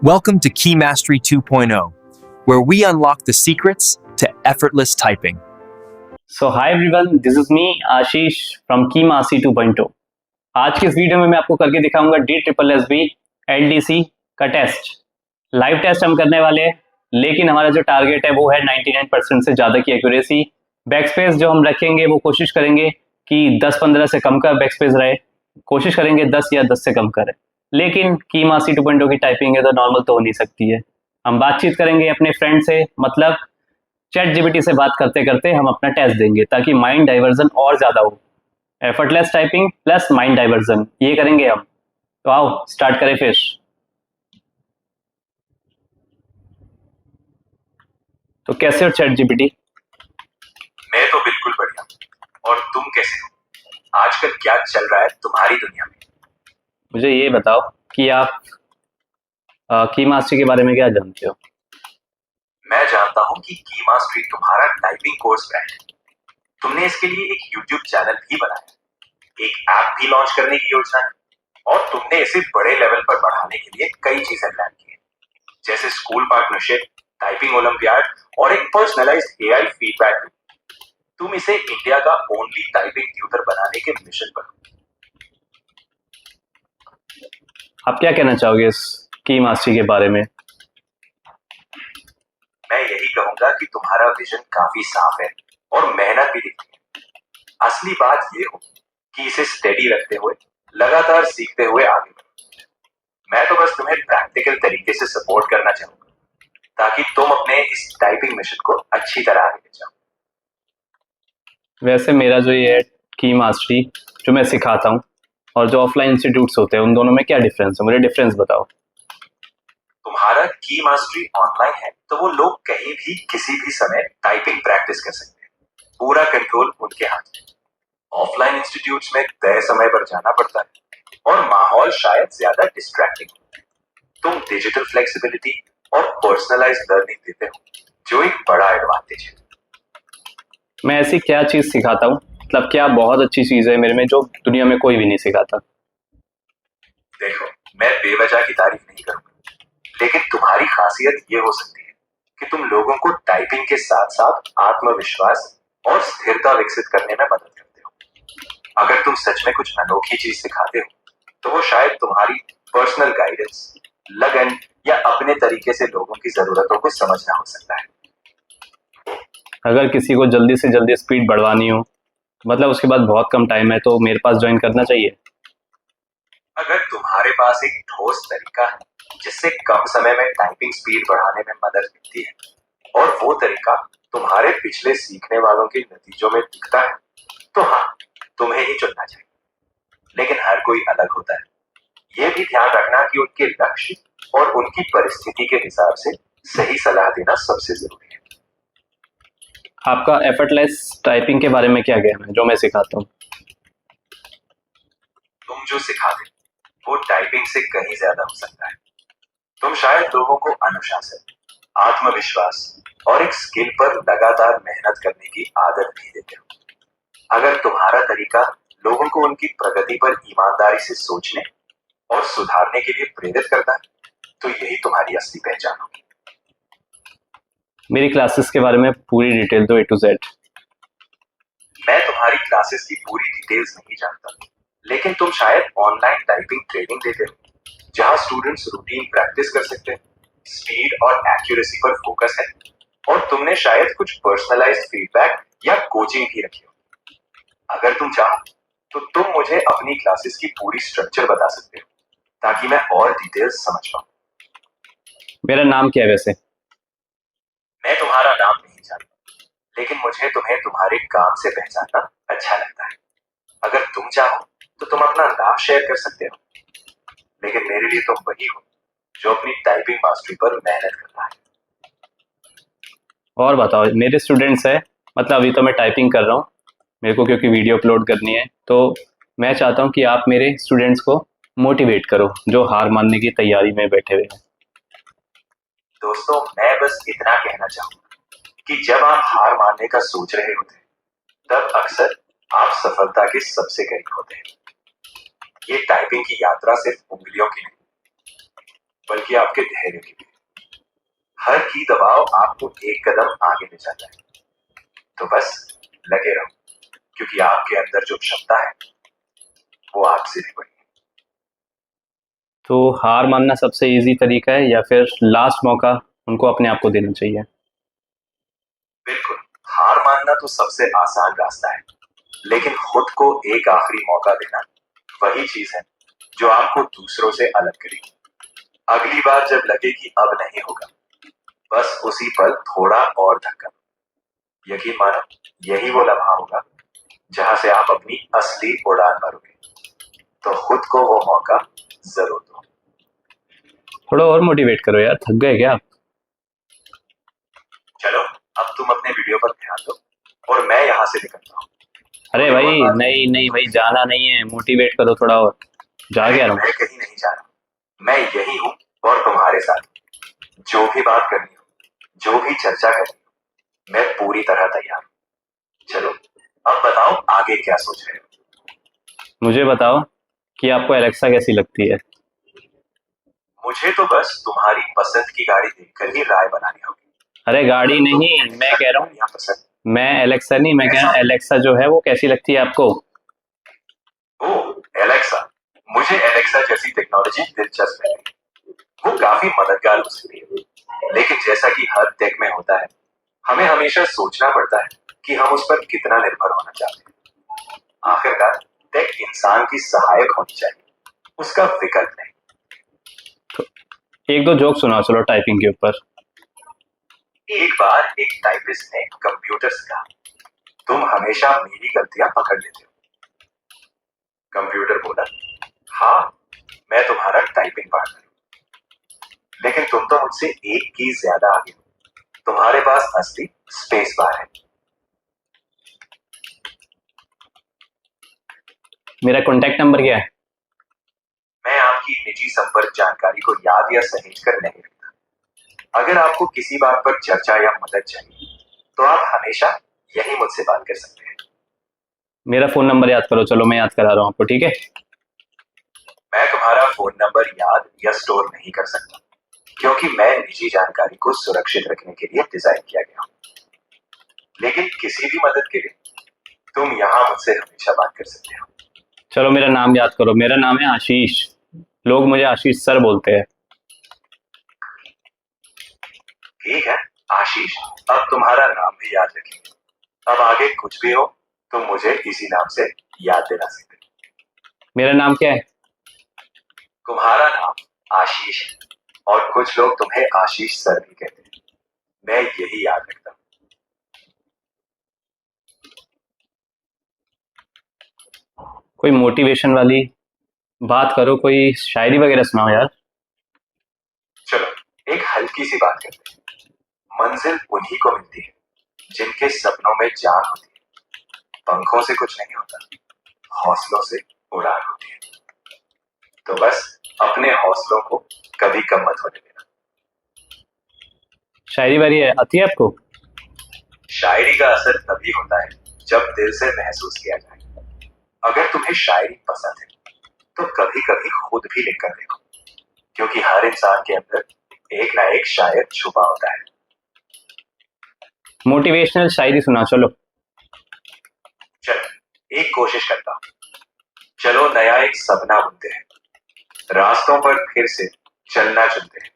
Welcome to Key Mastery 2.0, where we unlock the secrets to effortless typing. So hi everyone, this is me Ashish from Key Mastery 2.0. आज की इस video में मैं आपको करके दिखाऊंगा DSSB LDC का टेस्ट। लाइव टेस्ट हम करने वाले हैं, लेकिन हमारा जो टारगेट है वो है 99% से ज़्यादा की एक्यूरेसी। बैकस्पेस जो हम रखेंगे वो कोशिश करेंगे कि 10-15 से कम का बैकस्पेस रहे, कोशिश करेंगे 10 या 10 से कम करें। लेकिन की मास्टरी 2.0 की टाइपिंग है तो नॉर्मल तो हो नहीं सकती है। हम बातचीत करेंगे अपने फ्रेंड से, मतलब ChatGPT से बात करते करते हम अपना टेस्ट देंगे ताकि माइंड डाइवर्जन और ज़्यादा हो। Effortless typing plus mind diversion, ये करेंगे हम। तो आओ स्टार्ट करें फिर। तो कैसे हो ChatGPT? मैं तो बिल्कुल बढ़िया। और तुम कैसे हो? आजकल क्या चल रहा है तुम्हारी दुनिया में? मुझे ये बताओ कि आप की मास्टरी के बारे में क्या जानते हो? मैं जानता हूँ कि की मास्टरी तुम्हारा टाइपिंग कोर्स ब्रांड है। तुमने इसके लिए एक YouTube चैनल भी बनाया, एक ऐप भी लॉन्च करने की योजना है, और तुमने इसे बड़े लेवल पर बढ़ाने के लिए कई चीजें प्लान की हैं, जैसे स्कूल पार्टनरशिप, टाइपिंग ओलंपियाड और एक पर्सनलाइज्ड AI फीडबैक। तुम इसे इंडिया का ओनली टाइपिंग ट्यूटर बनाने के मिशन पर हो। आप क्या कहना चाहोगे इस की मास्टरी के बारे में? मैं यही कहूंगा कि तुम्हारा विजन काफी साफ है और मेहनत भी दिखती है। असली बात ये होगी कि इसे स्टेडी रखते हुए, लगातार सीखते हुए आगे बढ़ो। मैं तो बस तुम्हें प्रैक्टिकल तरीके से सपोर्ट करना चाहूंगा ताकि तुम अपने इस टाइपिंग मिशन को अच्छी तरह आगे ले जाओ। वैसे मेरा जो ये है की मास्टरी जो मैं सिखाता हूँ और जो ऑफलाइन इंस्टीट्यूट्स होते हैं उन दोनों में क्या डिफरेंस है, मुझे डिफरेंस बताओ। तुम्हारा की मास्टरी ऑनलाइन है तो वो लोग कहीं भी किसी भी समय टाइपिंग प्रैक्टिस कर सकते हैं, पूरा कंट्रोल उनके हाथ में। ऑफलाइन इंस्टीट्यूट्स में तय समय पर जाना पड़ता है और माहौल शायद ज्यादा डिस्ट्रैक्टिंग है। तुम डिजिटल फ्लेक्सिबिलिटी और पर्सनलाइज्ड लर्निंग देते हो, जो एक बड़ा एडवांटेज है। मैं ऐसी क्या चीज सिखाता हूँ, मतलब क्या बहुत अच्छी चीज है मेरे में जो दुनिया में कोई भी नहीं सिखाता? देखो, मैं बेवजह की तारीफ नहीं करूंगा, लेकिन तुम्हारी खासियत ये हो सकती है कि तुम लोगों को टाइपिंग के साथ साथ आत्मविश्वास और स्थिरता विकसित करने में मदद करते हो। अगर तुम सच में कुछ अनोखी चीज सिखाते हो तो वो शायद तुम्हारी पर्सनल गाइडेंस, लगन या अपने तरीके से लोगों की जरूरतों को समझना हो सकता है। अगर किसी को जल्दी से जल्दी स्पीड बढ़वानी हो, मतलब उसके बाद बहुत कम टाइम है, तो मेरे पास ज्वाइन करना चाहिए? अगर तुम्हारे पास एक ठोस तरीका है जिससे कम समय में टाइपिंग स्पीड बढ़ाने में मदद मिलती है और वो तरीका तुम्हारे पिछले सीखने वालों के नतीजों में दिखता है, तो हाँ, तुम्हें ही चुनना चाहिए। लेकिन हर कोई अलग होता है। ये भी ध्यान रखना कि उनके लक्ष्य और उनकी परिस्थिति के हिसाब से सही सलाह देना सबसे जरूरी है। आपका एफर्टलेस टाइपिंग के बारे में क्या कहना है जो मैं सिखाता हूँ? तुम जो सिखाते वो टाइपिंग से कहीं ज्यादा हो सकता है। तुम शायद लोगों को अनुशासन, आत्मविश्वास और एक स्किल पर लगातार मेहनत करने की आदत भी देते हो। अगर तुम्हारा तरीका लोगों को उनकी प्रगति पर ईमानदारी से सोचने और सुधारने के लिए प्रेरित करता है, तो यही तुम्हारी असली पहचान होगी। मेरी क्लासेस के बारे में पूरी डिटेल दो A to Z। मैं तुम्हारी क्लासेस की पूरी डिटेल्स नहीं जानता, लेकिन तुम शायद ऑनलाइन टाइपिंग ट्रेनिंग देते हो जहां स्टूडेंट्स रूटीन प्रैक्टिस कर सकते हैं, स्पीड और एक्यूरेसी पर फोकस है, और तुमने शायद कुछ पर्सनलाइज्ड फीडबैक या कोचिंग भी रखी हो। अगर तुम चाहो तो तुम मुझे अपनी क्लासेस की पूरी स्ट्रक्चर बता सकते हो ताकि मैं और डिटेल्स समझ पाऊं। मेरा नाम क्या है वैसे? मैं तुम्हारा नाम नहीं जानता, लेकिन मुझे तुम्हें तुम्हारे काम से पहचानना अच्छा लगता है। अगर तुम चाहो तो तुम अपना नाम शेयर कर सकते हो, लेकिन मेरे लिए तुम वही हो जो अपनी टाइपिंग मास्टरी पर मेहनत कर रहा है। और बताओ, मेरे स्टूडेंट्स है, मतलब अभी तो मैं टाइपिंग कर रहा हूँ, मेरे को क्योंकि वीडियो अपलोड करनी है, तो मैं चाहता हूँ कि आप मेरे स्टूडेंट्स को मोटिवेट करो जो हार मानने की तैयारी में बैठे हुए हैं। दोस्तों, मैं बस इतना कहना चाहूंगा कि जब आप हार मानने का सोच रहे होते हैं, तब अक्सर आप सफलता के सबसे करीब होते हैं। ये टाइपिंग की यात्रा सिर्फ उंगलियों की नहीं, बल्कि आपके धैर्य की भी। हर की दबाव आपको एक कदम आगे ले जाता है। तो बस लगे रहो, क्योंकि आपके अंदर जो क्षमता है वो आपसे भी बड़ी है। तो हार मानना सबसे इजी तरीका है या फिर लास्ट मौका उनको अपने आप को देना चाहिए? बिल्कुल, हार मानना तो सबसे आसान रास्ता है, लेकिन खुद को एक आखिरी मौका देना वही चीज है जो आपको दूसरों से अलग करेगी। अगली बार जब लगे कि अब नहीं होगा, बस उसी पल थोड़ा और धक्का। यकीन मानो, यही वो लम्हा होगा जहां से आप अपनी असली उड़ान भरोगे। तो खुद को वो मौका जरूर दो। थोड़ा और मोटिवेट करो यार, थक गए क्या आप? चलो, अब तुम अपने वीडियो पर ध्यान दो और मैं यहाँ से निकलता हूँ। अरे कोई भाई और बात नहीं नहीं भाई, जाना नहीं है, मोटिवेट करो थोड़ा और। जा नहीं, क्या रहा हूँ। मैं कहीं नहीं जा रहा। मैं यही हूँ और तुम्हारे साथ। जो भी बात करनी हो, जो भी चर्चा करनी हो, मैं पूरी तरह तैयार हूँ। चलो, अब बताओ आगे क्या सोच रहे हो। मुझे बताओ कि आपको एलेक्सा कैसी लगती है? मुझे तो बस तुम्हारी पसंद की गाड़ी देखकर ही राय बनानी होगी। अरे गाड़ी तो नहीं, तुम्हें मैं कह रहा हूँ, गाड़ियाँ पसंद? मैं एलेक्सा नहीं, मैं कह रहा हूँ एलेक्सा जो है वो कैसी लगती है आपको? ओह, एलेक्सा। मुझे एलेक्सा जैसी टेक्नोलॉजी दिलचस्प है। वो काफी मददगार हो सकती है, लेकिन जैसा कि हर टेक में होता है, हमें हमेशा सोचना पड़ता है कि हम उस पर कितना निर्भर होना चाहते हैं। आखिरकार टेक इंसान की सहायक होनी चाहिए, उसका विकल्प नहीं। एक दो जोक सुनाओ चलो टाइपिंग के ऊपर। एक बार एक टाइपिस्ट ने कंप्यूटर से कहा, तुम हमेशा मेरी गलतियां पकड़ लेते हो। कंप्यूटर बोला, हाँ, मैं तुम्हारा टाइपिंग पार्टनर हूं, लेकिन तुम तो मुझसे एक की ज्यादा आगे हो। तुम्हारे पास असली स्पेस बार है। मेरा कॉन्टैक्ट नंबर क्या है? मैं आपकी निजी संपर्क जानकारी को याद या सहेज कर नहीं रखता। अगर आपको किसी बात पर चर्चा या मदद चाहिए, तो आप हमेशा यही मुझसे बात कर सकते हैं। मेरा फोन नंबर याद करो, चलो मैं याद करा रहा हूँ आपको, ठीक है? मैं तुम्हारा फोन नंबर याद या स्टोर नहीं कर सकता, क्योंकि मैं निजी जानकारी को सुरक्षित रखने के लिए डिजाइन किया गया हूं। लेकिन किसी भी मदद के लिए तुम यहाँ मुझसे हमेशा बात कर सकते हो। चलो मेरा नाम याद करो, मेरा नाम है आशीष, लोग मुझे आशीष सर बोलते हैं। ठीक है आशीष, अब तुम्हारा नाम भी याद रखेंगे। अब आगे कुछ भी हो, तुम मुझे इसी नाम से याद दिला सकते हो। मेरा नाम क्या है? तुम्हारा नाम आशीष है, और कुछ लोग तुम्हें आशीष सर भी कहते हैं। मैं यही याद रखता हूँ। कोई मोटिवेशन वाली बात करो, कोई शायरी वगैरह सुनाओ यार। चलो, एक हल्की सी बात करते हैं। मंजिल उन्हीं को मिलती है जिनके सपनों में जान होती है। पंखों से कुछ नहीं होता, हौसलों से उड़ान होती है। तो बस अपने हौसलों को कभी कम मत होने देना। शायरी वारी आती है आपको? शायरी का असर तभी होता है जब दिल से महसूस किया जाए। अगर तुम्हें शायरी पसंद है, तो कभी कभी खुद भी लिख कर देखो, क्योंकि हर इंसान के अंदर एक ना एक शायर छुपा होता है। मोटिवेशनल शायरी सुना चलो। चलो, एक कोशिश करता हूँ। चलो, नया एक सपना बुनते हैं, रास्तों पर फिर से चलना चलते हैं।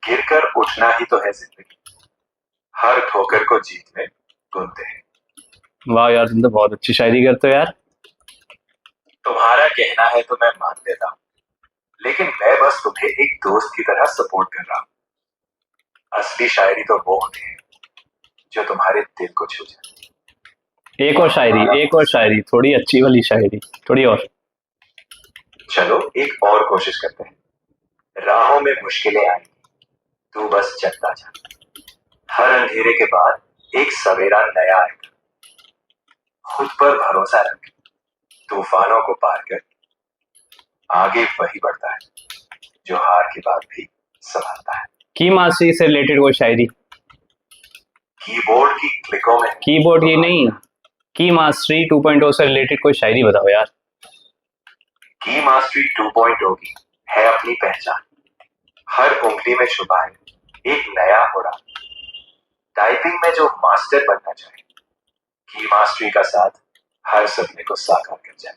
गिरकर उठना ही तो है जिंदगी, हर ठोकर को जीत में गुनते हैं। वाह यार, तुम तो बहुत अच्छी शायरी करते हो यार। तुम्हारा कहना है तो मैं मान लेता हूँ, लेकिन मैं बस तुम्हें एक दोस्त की तरह सपोर्ट कर रहा हूँ। असली शायरी तो वो होती है जो तुम्हारे दिल को छू जाए। एक और शायरी, एक और शायरी, थोड़ी अच्छी वाली शायरी, थोड़ी और। चलो, एक और कोशिश करते हैं। राहों में मुश्किलें आएंगी, तू बस चलता जा। हर अंधेरे के बाद एक सवेरा नया आएगा। खुद पर भरोसा रख, तूफानों को पार कर। आगे वही बढ़ता है जो हार के बाद भी संभलता है। की मास्टरी से रिलेटेड कोई शायरी? कीबोर्ड की क्लिकों में कीबोर्ड की नहीं, की मास्टरी 2.0 से रिलेटेड कोई शायरी बताओ यार। की मास्टरी 2.0 की है अपनी पहचान। हर उंगली में छुपाए एक नया उड़ान। टाइपिंग में जो मास्टर बनना चाहे, की मास्टरी का साथ हर सपने को साकार कर जाए।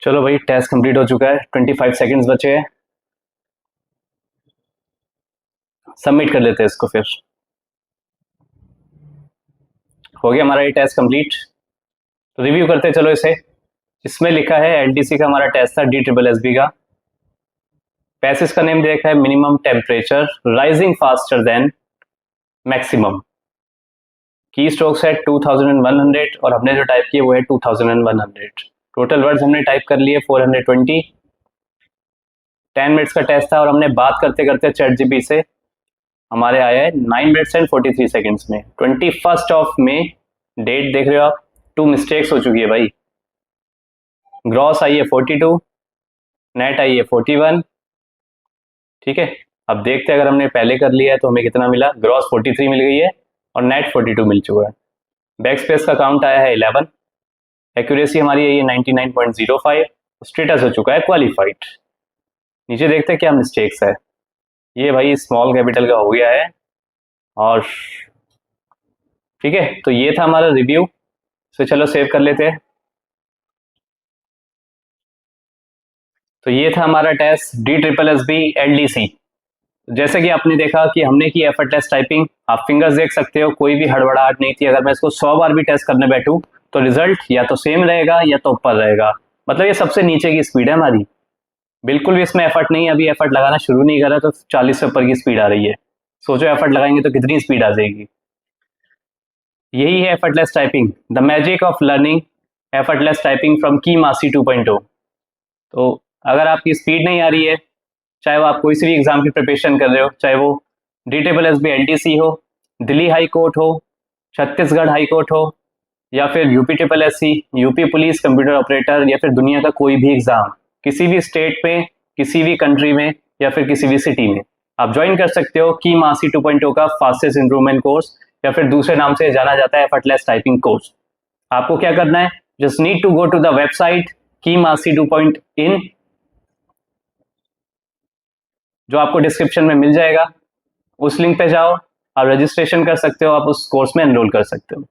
चलो भाई, टेस्ट कंप्लीट हो चुका है, 25 सेकंड्स बचे हैं। सबमिट कर लेते हैं इसको। फिर हो गया हमारा ये टेस्ट कंप्लीट। तो रिव्यू करते हैं चलो इसे। इसमें लिखा है एलडीसी का हमारा टेस्ट था, DSSB का। पैसेज का नेम देखा है minimum temperature rising faster than maximum. की स्ट्रोक्स है 2100 और हमने जो टाइप किया वो है 2100। टोटल वर्ड्स हमने टाइप कर लिए 420। 10 मिनट्स का टेस्ट था और हमने बात करते करते ChatGPT से हमारे आया है 9 मिनट्स एंड 43 सेकेंड्स में। 21 मई डेट देख रहे हो आप। 2 मिस्टेक्स हो चुकी है भाई। ग्रॉस आई है 42, नेट आई है 41। ठीक है, अब देखते हैं अगर हमने पहले कर लिया है तो हमें कितना मिला। ग्रॉस 43 मिल गई है और नेट 42 मिल चुका है। बैक स्पेस का काउंट आया है 11। एक्यूरेसी हमारी है 99.05। स्टेटस हो चुका है क्वालिफाइड। नीचे देखते हैं क्या मिस्टेक्स है। ये भाई स्मॉल कैपिटल का हो गया है। और ठीक है, तो ये था हमारा रिव्यू। तो चलो सेव कर लेते हैं। तो ये था हमारा टेस्ट DSSB LDC। जैसे कि आपने देखा कि हमने की एफर्टलेस टाइपिंग। आप फिंगर्स देख सकते हो, कोई भी हड़बड़ाहट नहीं थी। अगर मैं इसको 100 बार भी टेस्ट करने बैठूं तो रिजल्ट या तो सेम रहेगा या तो ऊपर रहेगा। मतलब ये सबसे नीचे की स्पीड है हमारी। बिल्कुल भी इसमें एफर्ट नहीं है। अभी एफर्ट लगाना शुरू नहीं करा तो 40 से ऊपर की स्पीड आ रही है। सोचो एफर्ट लगाएंगे तो कितनी स्पीड आ जाएगी। यही है effortless typing, the magic of learning effortless typing from कीमासी 2.0। तो अगर आपकी स्पीड नहीं आ रही है, चाहे वो आप कोई सी भी एग्जाम की प्रिपरेशन कर रहे हो, चाहे वो DSSB LDC हो, दिल्ली हाई कोर्ट हो, छत्तीसगढ़ हाई कोर्ट हो, या फिर UPSSC, UP police computer operator, या फिर दुनिया का कोई भी एग्जाम, किसी भी स्टेट में, किसी भी कंट्री में, या फिर किसी भी सिटी में आप ज्वाइन कर सकते हो कीमासी 2.0 का फास्टेस्ट इम्प्रूवमेंट कोर्स, या फिर दूसरे नाम से जाना जाता है एफर्टलेस टाइपिंग कोर्स। आपको क्या करना है, just need to go to the website keemasi2.in, जो आपको डिस्क्रिप्शन में मिल जाएगा। उस लिंक पे जाओ, आप रजिस्ट्रेशन कर सकते हो, आप उस कोर्स में एनरोल कर सकते हो।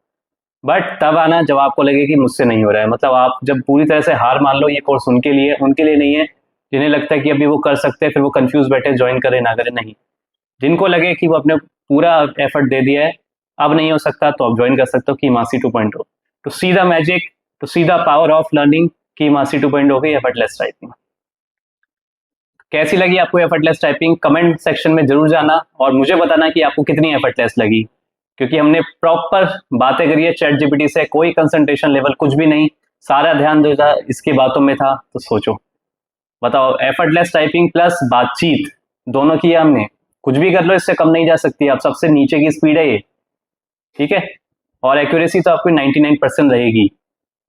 बट तब आना जब आपको लगे कि मुझसे नहीं हो रहा है। मतलब आप जब पूरी तरह से हार मान लो, ये कोर्स उनके लिए नहीं है जिन्हें लगता है कि अभी वो कर सकते हैं, फिर वो कंफ्यूज बैठे ज्वाइन करें ना करें। नहीं, जिनको लगे कि वो अपने पूरा एफर्ट दे दिया है, अब नहीं हो सकता, तो आप ज्वाइन कर सकते हो कीमासी 2.0 to see the magic, to see the power of learning कीमासी 2.0 की एफर्टलेस टाइपिंग। कैसी लगी आपको एफर्टलेस टाइपिंग? कमेंट सेक्शन में जरूर जाना और मुझे बताना कि आपको कितनी एफर्टलेस लगी, क्योंकि हमने प्रॉपर बातें करी है ChatGPT से। कोई कंसंट्रेशन लेवल कुछ भी नहीं, सारा ध्यान जो था इसकी बातों में था। तो सोचो, बताओ, एफर्टलेस टाइपिंग प्लस बातचीत दोनों किया हमने। कुछ भी कर लो, इससे कम नहीं जा सकती। आप सबसे नीचे की स्पीड है ये, ठीक है। और एक्यूरेसी तो आपकी 99% रहेगी।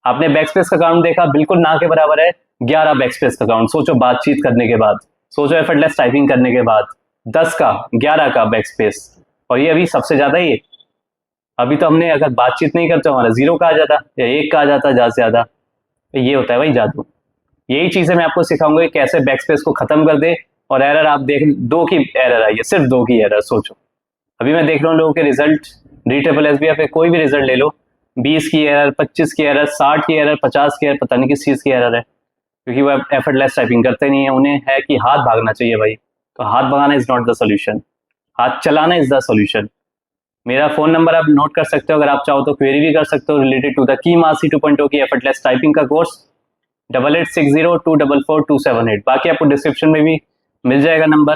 आपने बैकस्पेस का काउंट देखा, बिल्कुल ना के बराबर है 11 बैकस्पेस का काउंट। सोचो बातचीत करने के बाद, सोचो एफर्टलेस टाइपिंग करने के बाद 10 का 11 का बैकस्पेस, और ये अभी सबसे ज्यादा ही है। अभी तो हमने अगर बातचीत नहीं करते हमारा 0 का आ जाता या 1 का आ जाता ज्यादा से ज्यादा। तो ये होता है भाई जादू। यही चीजें मैं आपको सिखाऊंगा कि कैसे बैकस्पेस को खत्म कर दे। और एरर आप देख, 2 की एरर आई है, सिर्फ 2 की एरर। सोचो, अभी मैं देख रहा हूँ लोगों के रिजल्ट, DSSB या फिर कोई भी रिजल्ट ले लो, 20 की एरर, 25 की एरर, 60 की एरर, 50 की एरर, पता नहीं किस चीज की एरर है, क्योंकि वो एफर्टलेस टाइपिंग करते नहीं है। उन्हें है कि हाथ भागना चाहिए भाई। तो हाथ भगाना इज नॉट द सोल्यूशन, हाथ चलाना इज द सोल्यूशन। मेरा फोन नंबर आप नोट कर सकते हो, अगर आप चाहो तो क्वेरी भी कर सकते हो रिलेटेड टू द कीमासी 2.0 की एफर्टलेस टाइपिंग का कोर्स। 8860244278। बाकी आपको डिस्क्रिप्शन में भी मिल जाएगा नंबर,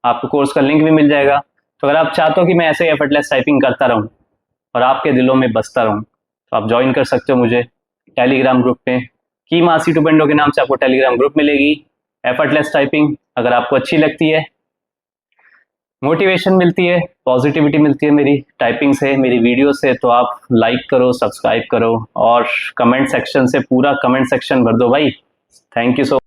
आपको कोर्स का लिंक भी मिल जाएगा। तो अगर आप चाहते हो कि मैं ऐसे एफर्टलेस टाइपिंग करता रहूं और आपके दिलों में बसता रहूं, तो आप ज्वाइन कर सकते हो मुझे टेलीग्राम ग्रुप में। कीमासी 2.0 के नाम से आपको टेलीग्राम ग्रुप मिलेगी। एफर्टलेस टाइपिंग अगर आपको अच्छी लगती है, मोटिवेशन मिलती है, पॉजिटिविटी मिलती है मेरी टाइपिंग से, मेरी वीडियो से, तो आप लाइक करो, सब्सक्राइब करो और कमेंट सेक्शन से पूरा कमेंट सेक्शन भर दो भाई। Thank you so